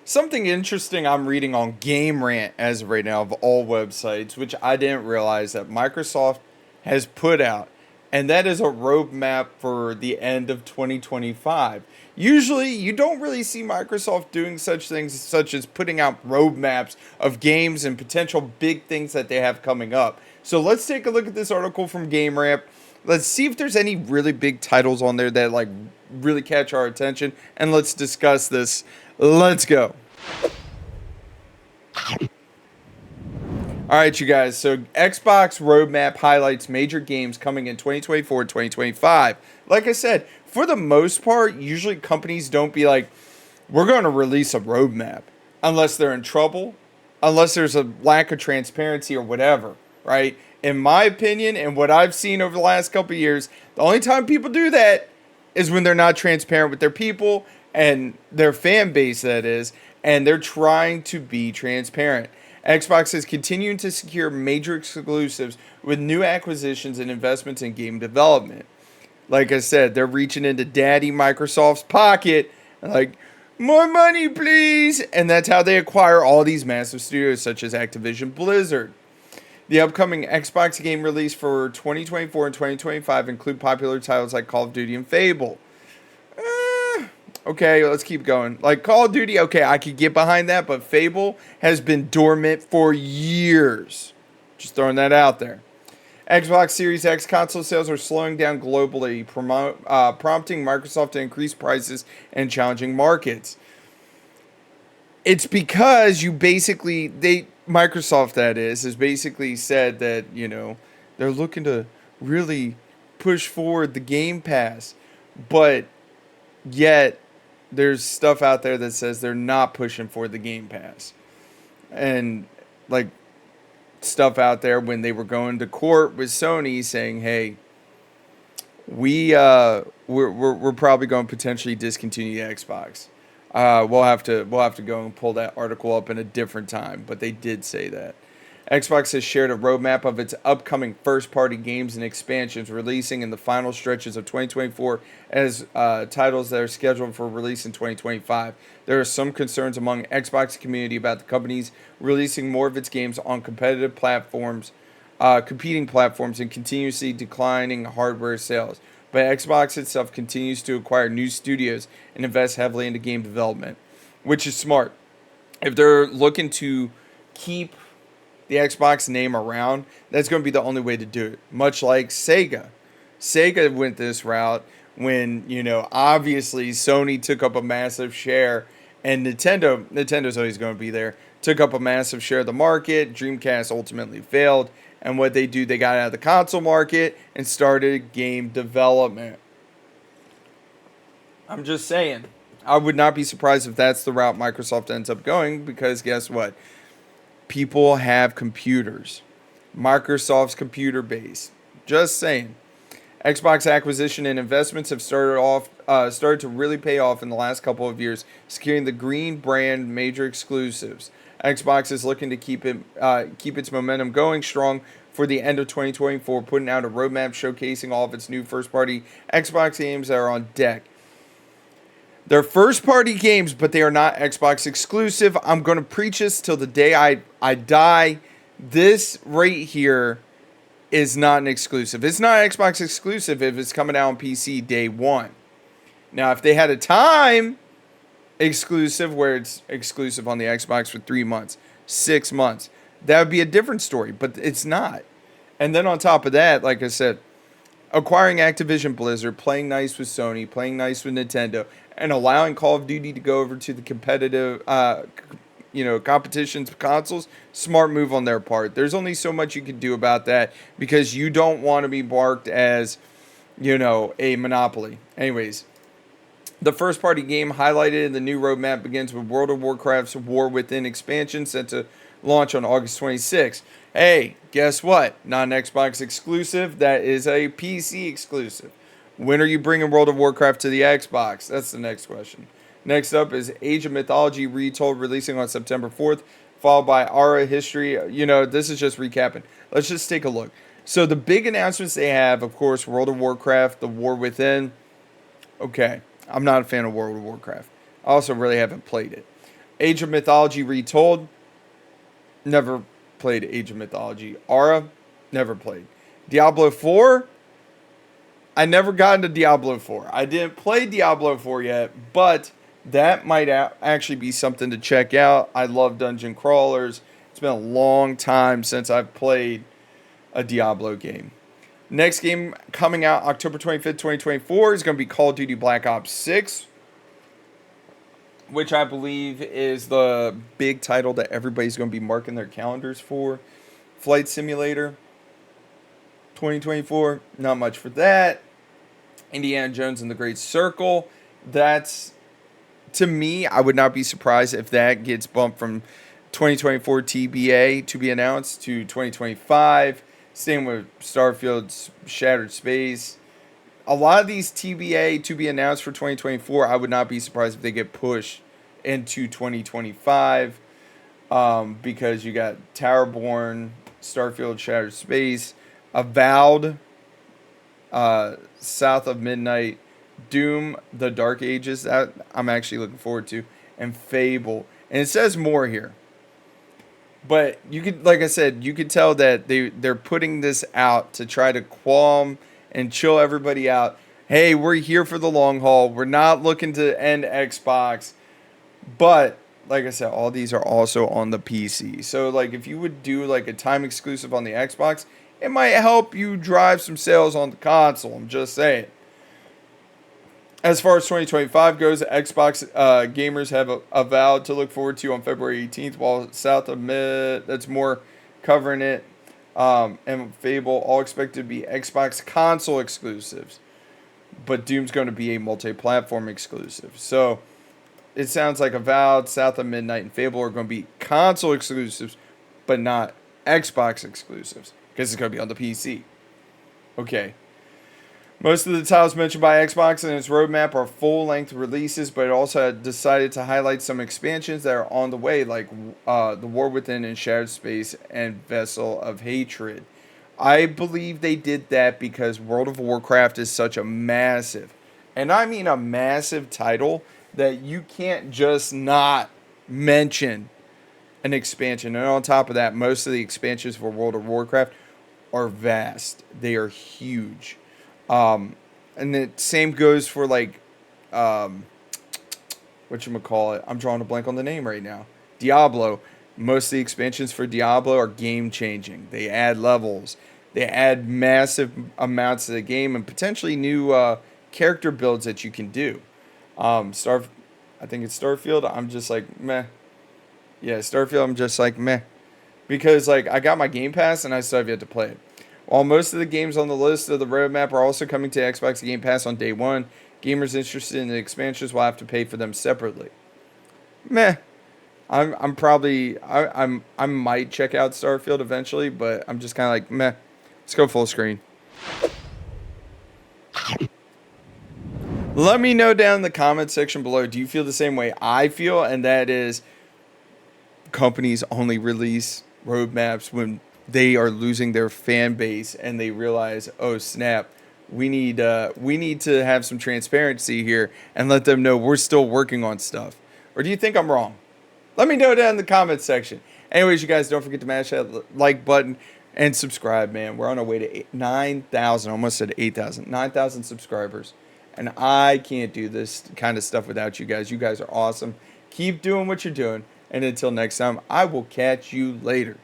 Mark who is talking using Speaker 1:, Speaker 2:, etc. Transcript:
Speaker 1: Something interesting I'm reading on Game Rant as of right now of all websites, which I didn't realize that Microsoft has put out, and that is a roadmap for the end of 2025. Usually, you don't really see Microsoft doing such things such as putting out roadmaps of games and potential big things that they have coming up. So let's take a look at this article from Game Rant. Let's see if there's any really big titles on there that like really catch our attention, and let's discuss this. Let's go. All right, you guys. So, Xbox roadmap highlights major games coming in 2024 and 2025. Like I said, for the most part, usually companies don't be like, we're going to release a roadmap unless they're in trouble, unless there's a lack of transparency or whatever, right? In my opinion, and what I've seen over the last couple of years, the only time people do that is when they're not transparent with their people and their fan base, that is, and they're trying to be transparent. Xbox is continuing to secure major exclusives with new acquisitions and investments in game development. Like I said, they're reaching into Daddy Microsoft's pocket, like, more money, please. And that's how they acquire all these massive studios, such as Activision Blizzard. The upcoming Xbox game release for 2024 and 2025 include popular titles like Call of Duty and Fable. Okay, let's keep going. Like Call of Duty, okay, I could get behind that, but Fable has been dormant for years. Just throwing that out there. Xbox Series X console sales are slowing down globally, prompting Microsoft to increase prices in challenging markets. It's because Microsoft, that is, has basically said that, they're looking to really push forward the Game Pass, but yet there's stuff out there that says they're not pushing for the Game Pass. And like stuff out there when they were going to court with Sony saying, "Hey, we're probably going to potentially discontinue the Xbox." We'll have to go and pull that article up in a different time, but they did say that. Xbox has shared a roadmap of its upcoming first-party games and expansions releasing in the final stretches of 2024 as titles that are scheduled for release in 2025. There are some concerns among Xbox community about the company's releasing more of its games on competitive platforms, competing platforms, and continuously declining hardware sales. But Xbox itself continues to acquire new studios and invest heavily into game development, which is smart. If they're looking to keep the Xbox name around, that's going to be the only way to do it. Much like Sega. Sega went this route when, obviously Sony took up a massive share and Nintendo's always going to be there, took up a massive share of the market. Dreamcast ultimately failed. And what they do, they got out of the console market and started game development. I'm just saying. I would not be surprised if that's the route Microsoft ends up going, because guess what? People have computers. Microsoft's computer base. Just saying. Xbox acquisition and investments have started to really pay off in the last couple of years, securing the Green brand major exclusives. Xbox is looking to keep its momentum going strong for the end of 2024, putting out a roadmap showcasing all of its new first-party Xbox games that are on deck. They're first-party games, but they are not Xbox exclusive. I'm going to preach this till the day I die. This right here is not an exclusive. It's not Xbox exclusive if it's coming out on PC day one. Now, if they had a time exclusive where it's exclusive on the Xbox for 3 months, 6 months, that would be a different story, but it's not. And then on top of that, like I said, acquiring Activision Blizzard, playing nice with Sony, playing nice with Nintendo, and allowing Call of Duty to go over to the competitive, competitions consoles, smart move on their part. There's only so much you can do about that because you don't want to be marked as, a monopoly. Anyways, the first-party game highlighted in the new roadmap begins with World of Warcraft's War Within expansion set to launch on August 26th. Hey, guess what? Not an Xbox exclusive. That is a PC exclusive. When are you bringing World of Warcraft to the Xbox? That's the next question. Next up is Age of Mythology Retold, releasing on September 4th, followed by Aura History. This is just recapping. Let's just take a look. So the big announcements they have, of course, World of Warcraft, The War Within. Okay, I'm not a fan of World of Warcraft. I also really haven't played it. Age of Mythology Retold, never played Age of Mythology. Aura, never played. Diablo 4, I never got into Diablo 4. I didn't play Diablo 4 yet, but that might actually be something to check out. I love dungeon crawlers. It's been a long time since I've played a Diablo game. Next game coming out October 25th, 2024 is going to be Call of Duty Black Ops 6, which I believe is the big title that everybody's going to be marking their calendars for. Flight Simulator 2024, not much for that. Indiana Jones and the Great Circle, that's, to me, I would not be surprised if that gets bumped from 2024 TBA to be announced to 2025. Same with Starfield's Shattered Space. A lot of these TBA to be announced for 2024, I would not be surprised if they get pushed into 2025, because you got Towerborn, Starfield, Shattered Space, Avowed, South of Midnight, Doom, The Dark Ages, that I'm actually looking forward to, and Fable. And it says more here. But you could, like I said, you could tell that they're putting this out to try to calm and chill everybody out. Hey, we're here for the long haul. We're not looking to end Xbox. But like I said, all these are also on the PC. So like if you would do like a time exclusive on the Xbox, it might help you drive some sales on the console. I'm just saying. As far as 2025 goes, Xbox gamers have avowed to look forward to on February 18th, while South of Mid, that's more covering it, and Fable, all expected to be Xbox console exclusives. But Doom's going to be a multi-platform exclusive. So it sounds like Avowed, South of Midnight, and Fable are going to be console exclusives, but not Xbox exclusives, because it's going to be on the PC. Okay. Most of the titles mentioned by Xbox in its roadmap are full-length releases, but it also decided to highlight some expansions that are on the way, like The War Within and Shattered Space and Vessel of Hatred. I believe they did that because World of Warcraft is such a massive, and I mean a massive title, that you can't just not mention an expansion. And on top of that, most of the expansions for World of Warcraft are vast. They are huge. And the same goes for like, whatchamacallit, I'm drawing a blank on the name right now. Diablo. Most of the expansions for Diablo are game changing. They add levels. They add massive amounts to the game and potentially new character builds that you can do. I think it's Starfield. I'm just like meh. Yeah, Starfield. I'm just like meh, because like I got my Game Pass and I still have yet to play it. While most of the games on the list of the roadmap are also coming to Xbox Game Pass on day one, gamers interested in the expansions will have to pay for them separately. Meh. I might check out Starfield eventually, but I'm just kind of like meh. Let's go full screen. Let me know down in the comment section below. Do you feel the same way I feel? And that is, companies only release roadmaps when they are losing their fan base and they realize, oh snap, we need to have some transparency here and let them know we're still working on stuff. Or do you think I'm wrong? Let me know down in the comments section. Anyways, you guys, don't forget to mash that like button and subscribe, man. We're on our way to 9,000. I almost said 8,000. 9,000 subscribers. And I can't do this kind of stuff without you guys. You guys are awesome. Keep doing what you're doing. And until next time, I will catch you later.